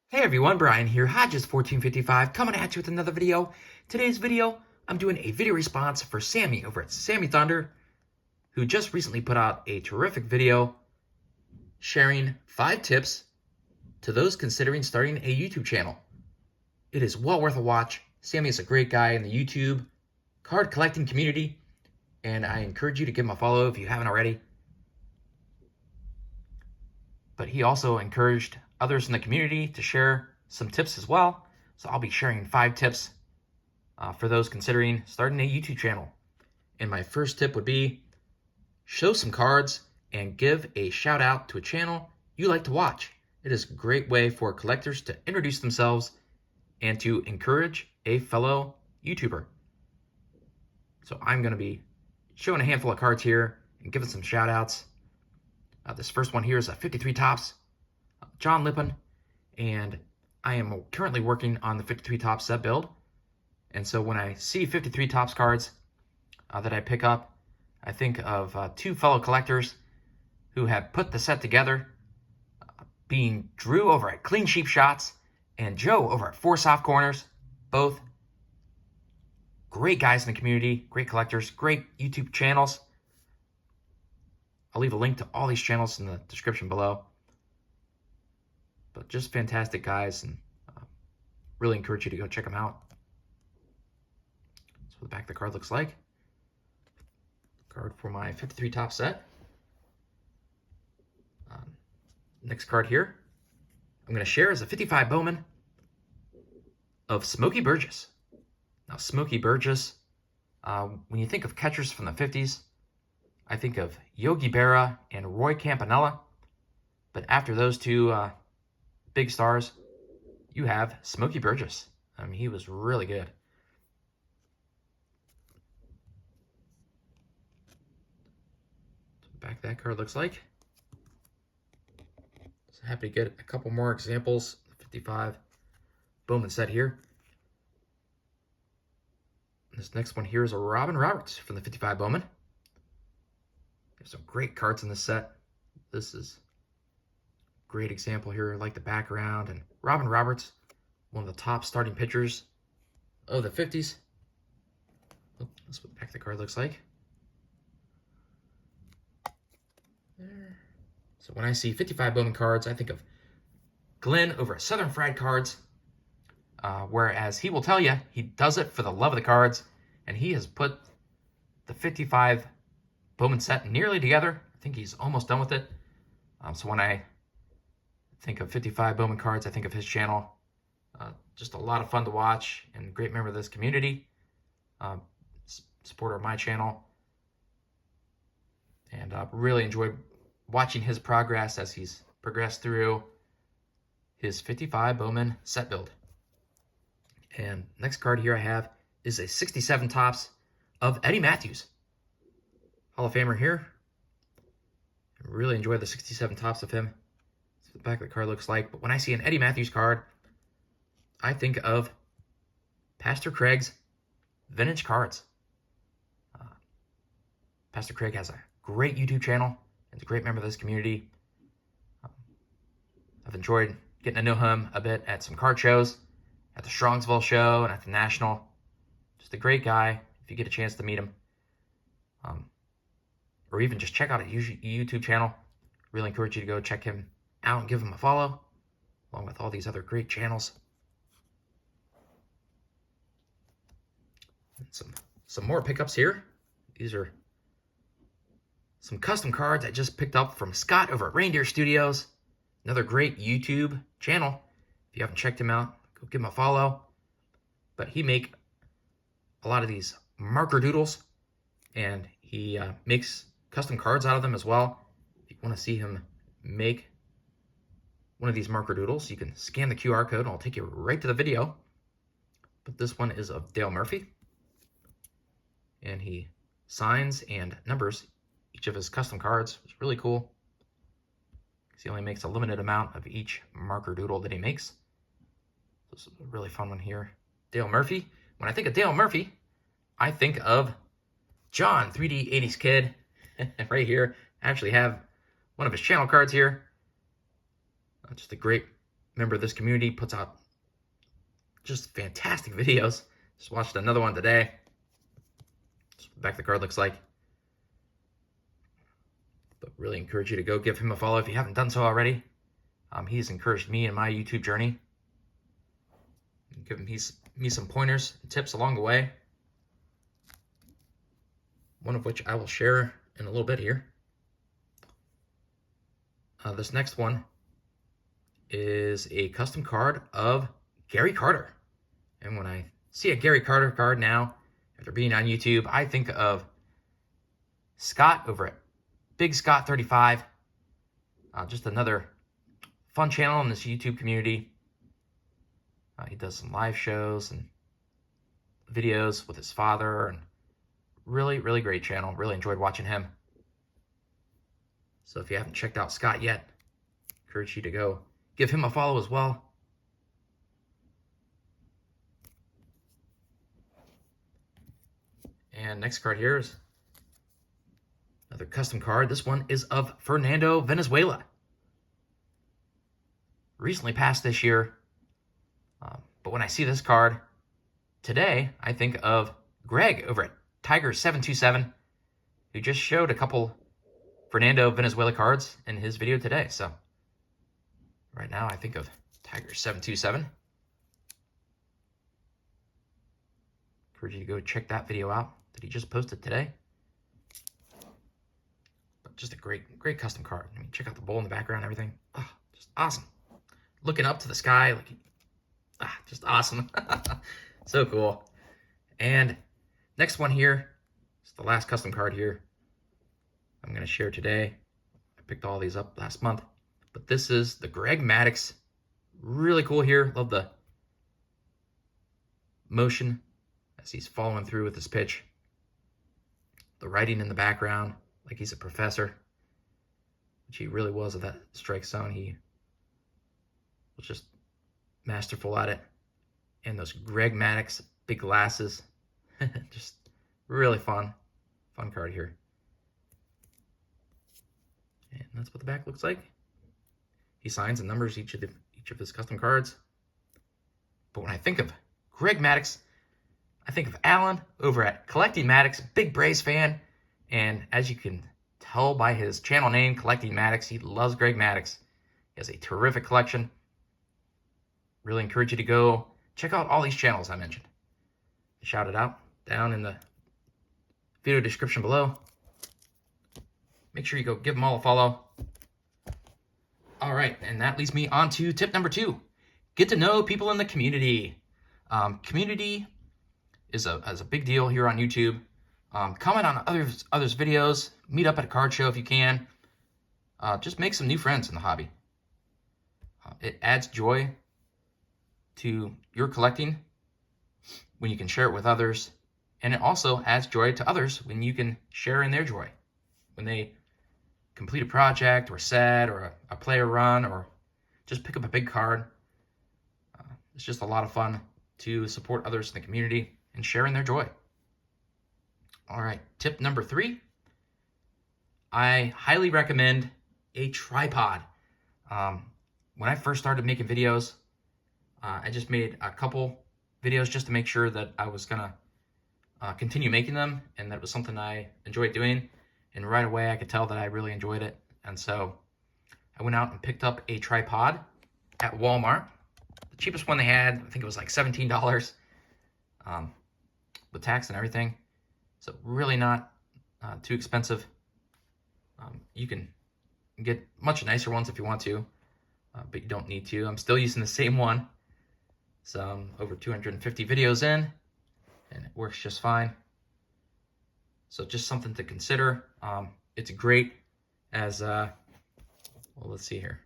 Hey everyone, Brian here, Hodges1455, coming at you with another video. Today's video, I'm doing a video response for Sammy over at Sammy Thunder, who just recently put out a terrific video sharing 5 tips to those considering starting a YouTube channel. It is well worth a watch. Sammy is a great guy in the YouTube card collecting community, and I encourage you to give him a follow if you haven't already. But he also encouraged others in the community to share some tips as well. So I'll be sharing 5 tips for those considering starting a YouTube channel. And my first tip would be show some cards and give a shout out to a channel you like to watch. It is a great way for collectors to introduce themselves and to encourage a fellow YouTuber. So I'm going to be showing a handful of cards here and giving some shout outs. This first one here is a 53 Topps John Lippin, and I am currently working on the 53 Topps set build. And so when I see 53 Topps cards that I pick up, I think of 2 fellow collectors who have put the set together, being Drew over at Clean Sheep Shots and Joe over at 4 Soft Corners. Both great guys in the community, great collectors, great YouTube channels. I'll leave a link to all these channels in the description below. But just fantastic guys, and really encourage you to go check them out. That's what the back of the card looks like. Card for my 53 Topps set. Next card here, I'm going to share is a 55 Bowman of Smokey Burgess. Now, Smokey Burgess, when you think of catchers from the 50s, I think of Yogi Berra and Roy Campanella. But after those 2 big stars, you have Smokey Burgess. I mean, he was really good. So back of that card looks like. So happy to get a couple more examples. 55 Bowman set here. This next one here is a Robin Roberts from the 55 Bowman. There's some great cards in this set. This is a great example here. I like the background. And Robin Roberts, one of the top starting pitchers of the 50s. Oh, that's what the back of the card looks like. There. So when I see 55 Bowman cards, I think of Glenn over at Southern Fried Cards. Whereas he will tell you he does it for the love of the cards. And he has put the 55 Bowman set nearly together. I think he's almost done with it. So when I think of 55 Bowman cards, I think of his channel. Just a lot of fun to watch and great member of this community. Supporter of my channel. And really enjoyed watching his progress as he's progressed through his 55 Bowman set build. And next card here I have is a 67 Topps of Eddie Matthews. Hall of Famer here. I really enjoy the 67 Topps of him. That's what the back of the card looks like. But when I see an Eddie Matthews card, I think of Pastor Craig's Vintage Cards. Pastor Craig has a great YouTube channel and is a great member of this community. I've enjoyed getting to know him a bit at some card shows, at the Strongsville show and at the National. Just a great guy if you get a chance to meet him. Or even just check out his YouTube channel. Really encourage you to go check him out and give him a follow, along with all these other great channels. And some more pickups here. These are some custom cards I just picked up from Scott over at Reindeer Studios. Another great YouTube channel. If you haven't checked him out, go give him a follow. But he make a lot of these marker doodles, and he makes custom cards out of them as well. If you want to see him make one of these marker doodles, you can scan the QR code and I'll take you right to the video. But this one is of Dale Murphy, and he signs and numbers each of his custom cards. It's really cool because he only makes a limited amount of each marker doodle that he makes. This is a really fun one here. Dale Murphy. When I think of Dale Murphy, I think of John, 3D 80s Kid. Right here, I actually have one of his channel cards here. Just a great member of this community, puts out just fantastic videos. Just watched another one today. That's what the back of the card looks like. But really encourage you to go give him a follow if you haven't done so already. He's encouraged me in my YouTube journey. Given me some pointers and tips along the way. One of which I will share in a little bit here. This next one is a custom card of Gary Carter. And when I see a Gary Carter card now, after being on YouTube, I think of Scott over at Big Scott 35. Just another fun channel in this YouTube community. He does some live shows and videos with his father, and really, really great channel. Really enjoyed watching him. So if you haven't checked out Scott yet, I encourage you to go give him a follow as well. And next card here is another custom card. This one is of Fernando Venezuela. Recently passed this year. But when I see this card today, I think of Greg over at Tiger727, who just showed a couple Fernando Venezuela cards in his video today. So right now I think of Tiger727. Encourage you to go check that video out that he just posted today. But just a great custom card. I mean, check out the bowl in the background and everything. Oh, just awesome. Looking up to the sky, like, just awesome. So cool. And next one here is the last custom card here I'm going to share today. I picked all these up last month. But this is the Greg Maddux. Really cool here. Love the motion as he's following through with his pitch. The writing in the background, like he's a professor, which he really was at that strike zone. He was just masterful at it. And those Greg Maddux big glasses. Just really fun card here. And that's what the back looks like. He signs and numbers each of his custom cards. But when I think of Greg Maddux, I think of Alan over at Collecting Maddux, big Braves fan. And as you can tell by his channel name, Collecting Maddux, he loves Greg Maddux. He has a terrific collection. Really encourage you to go check out all these channels I mentioned. Shout it out down in the video description below. Make sure you go give them all a follow. All right, and that leads me on to tip number 2. Get to know people in the community. Community is a big deal here on YouTube. Comment on others' videos. Meet up at a card show if you can. Just make some new friends in the hobby. It adds joy to your collecting when you can share it with others. And it also adds joy to others when you can share in their joy. When they complete a project or set or a player run or just pick up a big card. It's just a lot of fun to support others in the community and share in their joy. All right, tip number 3. I highly recommend a tripod. When I first started making videos, I just made a couple videos just to make sure that I was gonna continue making them and that it was something I enjoyed doing. And right away I could tell that I really enjoyed it. And so I went out and picked up a tripod at Walmart. The cheapest one they had, I think it was like $17 with tax and everything. So really not too expensive. You can get much nicer ones if you want to, but you don't need to. I'm still using the same one. So I'm over 250 videos in, and it works just fine. So just something to consider. It's great as, well, let's see here.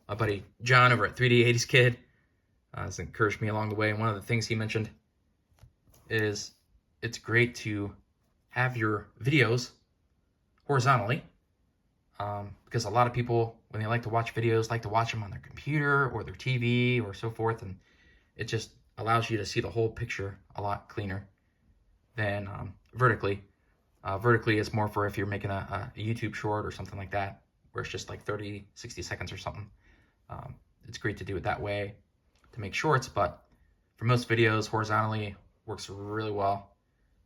My buddy John over at 3D80s Kid has encouraged me along the way. And one of the things he mentioned is it's great to have your videos horizontally, because a lot of people, when they like to watch videos, like to watch them on their computer or their TV or so forth, and it just allows you to see the whole picture a lot cleaner than vertically. Vertically is more for if you're making a YouTube short or something like that, where it's just like 30, 60 seconds or something. it's great to do it that way to make shorts, but for most videos, horizontally works really well,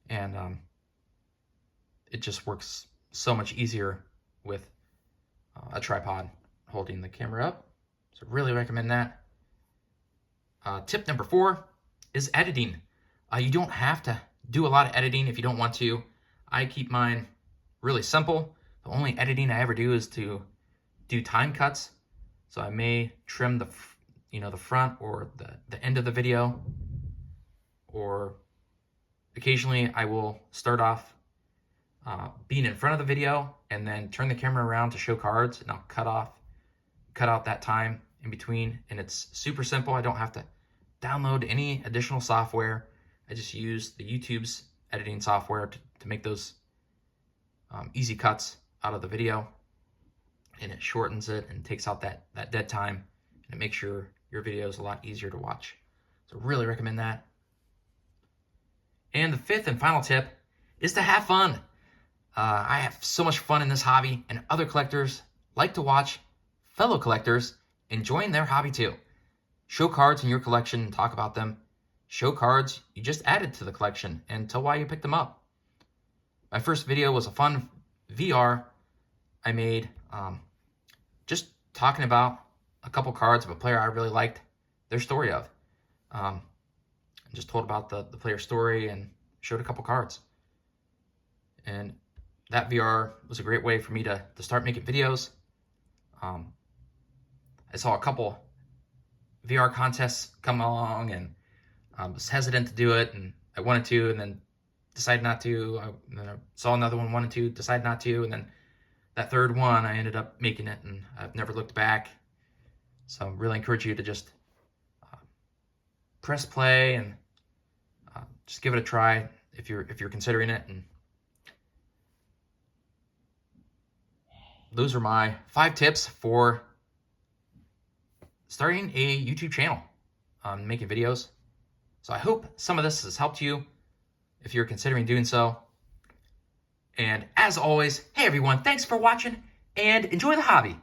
and it just works so much easier with a tripod holding the camera up. So really recommend that. Tip number 4 is editing. You don't have to do a lot of editing if you don't want to. I keep mine really simple. The only editing I ever do is to do time cuts. So I may trim the front or the end of the video, or occasionally I will start off being in front of the video and then turn the camera around to show cards, and I'll cut out that time in between. And it's super simple. I don't have to download any additional software. I just use the YouTube's editing software to make those easy cuts out of the video, and it shortens it and takes out that dead time, and it makes your video is a lot easier to watch. So really recommend that. And the 5th and final tip is to have fun. I have so much fun in this hobby, and other collectors like to watch fellow collectors enjoying their hobby too. Show cards in your collection and talk about them. Show cards you just added to the collection and tell why you picked them up. My first video was a fun VR I made, just talking about a couple cards of a player I really liked their story of. I just told about the player's story and showed a couple cards. And that VR was a great way for me to start making videos. I saw a couple VR contests come along, and I was hesitant to do it, and I wanted to, and then decided not to. Then I saw another one, wanted to, decided not to, and then that third one, I ended up making it, and I've never looked back. So I really encourage you to just press play and just give it a try if you're considering it. And those are my 5 tips for starting a YouTube channel, making videos. So I hope some of this has helped you if you're considering doing so. And as always, hey everyone, thanks for watching, and enjoy the hobby.